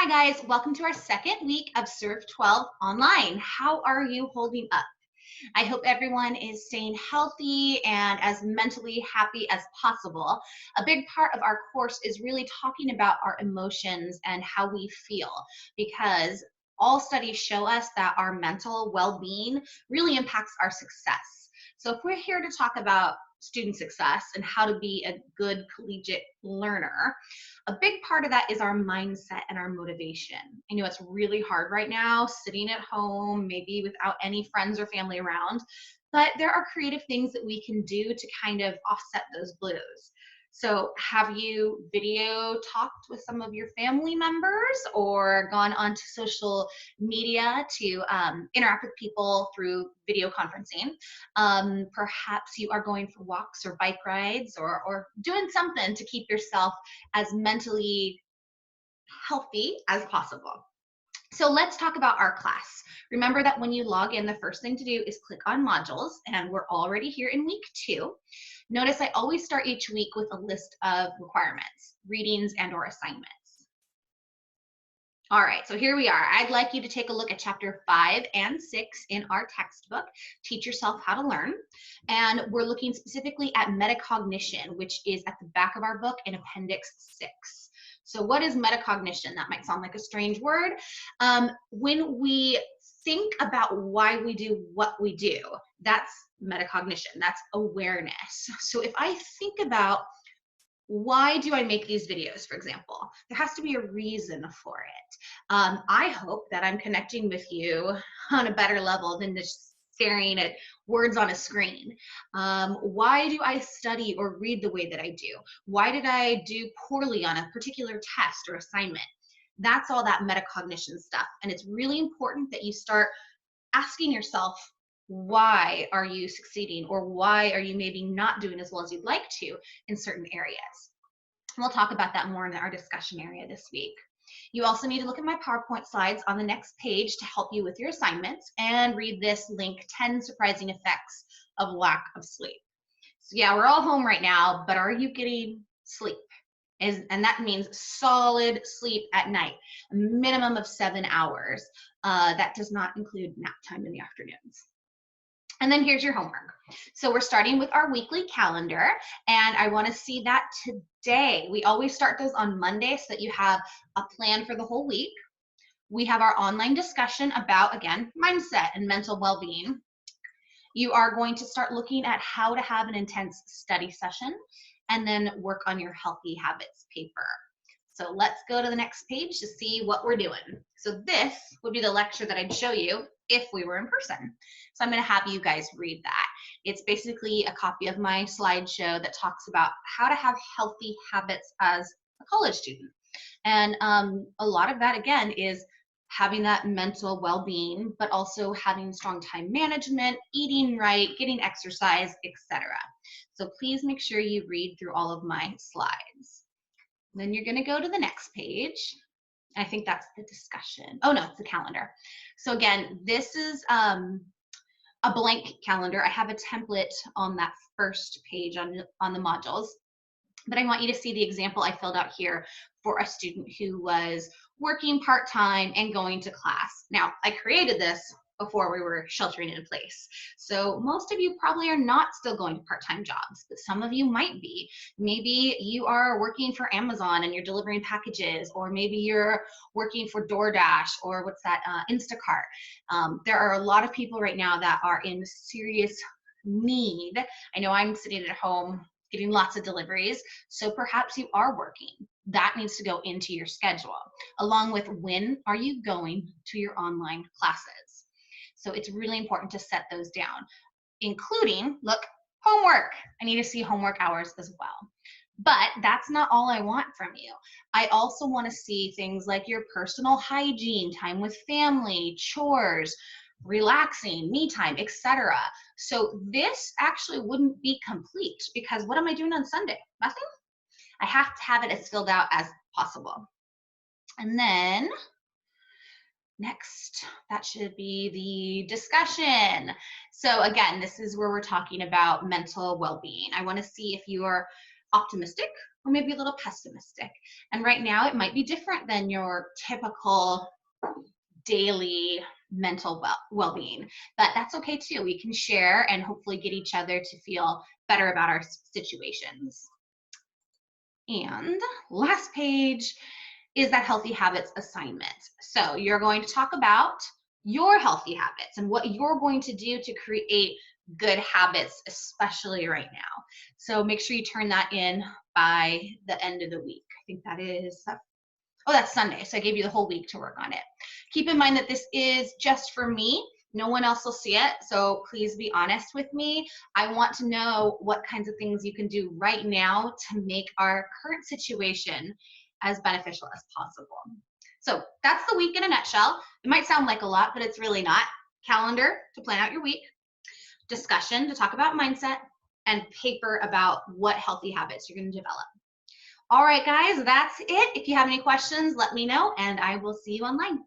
Hi guys, welcome to our second week of SERV12 online. How are you holding up? I hope everyone is staying healthy and as mentally happy as possible. A big part of our course is really talking about our emotions and how we feel, because all studies show us that our mental well-being really impacts our success. So if we're here to talk about student success and how to be a good collegiate learner, a big part of that is our mindset and our motivation. I know it's really hard right now, sitting at home, maybe without any friends or family around, but there are creative things that we can do to kind of offset those blues. So have you video talked with some of your family members or gone onto social media to interact with people through video conferencing? Perhaps you are going for walks or bike rides or doing something to keep yourself as mentally healthy as possible. So let's talk about our class. Remember that when you log in, the first thing to do is click on modules, and we're already here in week 2. Notice I always start each week with a list of requirements, readings, and or assignments. All right, so here we are. I'd like you to take a look at chapter 5 and 6 in our textbook, Teach Yourself How to Learn. And we're looking specifically at metacognition, which is at the back of our book in Appendix 6. So what is metacognition? That might sound like a strange word. When we think about why we do what we do, that's metacognition, that's awareness. So if I think about why do I make these videos, for example, there has to be a reason for it. I hope that I'm connecting with you on a better level than just staring at words on a screen. Why do I study or read the way that I do? Why did I do poorly on a particular test or assignment? That's all that metacognition stuff. And it's really important that you start asking yourself, why are you succeeding, or why are you maybe not doing as well as you'd like to in certain areas? And we'll talk about that more in our discussion area this week. You also need to look at my PowerPoint slides on the next page to help you with your assignments, and read this link, 10 Surprising Effects of Lack of Sleep. So yeah, we're all home right now, but are you getting sleep? And that means solid sleep at night, a minimum of 7 hours. That does not include nap time in the afternoons. And then here's your homework. So we're starting with our weekly calendar, and I want to see that today. We always start those on Monday so that you have a plan for the whole week. We have our online discussion about, again, mindset and mental well-being. You are going to start looking at how to have an intense study session, and then work on your healthy habits paper. So let's go to the next page to see what we're doing. So this would be the lecture that I'd show you if we were in person. So I'm going to have you guys read that. It's basically a copy of my slideshow that talks about how to have healthy habits as a college student. And a lot of that, again, is having that mental well-being, but also having strong time management, eating right, getting exercise, etc. So please make sure you read through all of my slides. Then you're going to go to the next page. I think that's the discussion. Oh no, it's the calendar. So again, this is a blank calendar. I have a template on that first page on the modules, but I want you to see the example I filled out here for a student who was working part-time and going to class. Now, I created this before we were sheltering in place. So most of you probably are not still going to part-time jobs, but some of you might be. Maybe you are working for Amazon and you're delivering packages, or maybe you're working for DoorDash, or what's that, Instacart. There are a lot of people right now that are in serious need. I know I'm sitting at home getting lots of deliveries, so perhaps you are working. That needs to go into your schedule, along with when are you going to your online classes. So it's really important to set those down, including, look, homework. I need to see homework hours as well. But that's not all I want from you. I also want to see things like your personal hygiene, time with family, chores, relaxing, me time, etc. So this actually wouldn't be complete, because what am I doing on Sunday? Nothing. I have to have it as filled out as possible. And then next, that should be the discussion. So again, this is where we're talking about mental well-being. I want to see if you are optimistic or maybe a little pessimistic. And right now it might be different than your typical daily mental well-being, but that's okay too. We can share and hopefully get each other to feel better about our situations. And last page is that healthy habits assignment. So you're going to talk about your healthy habits and what you're going to do to create good habits, especially right now. So make sure you turn that in by the end of the week. I think that is, oh, that's Sunday. So I gave you the whole week to work on it. Keep in mind that this is just for me. No one else will see it. So please be honest with me. I want to know what kinds of things you can do right now to make our current situation as beneficial as possible. So that's the week in a nutshell. It might sound like a lot, but it's really not. Calendar to plan out your week, discussion to talk about mindset, and paper about what healthy habits you're going to develop. All right, guys, that's it. If you have any questions, let me know, and I will see you online.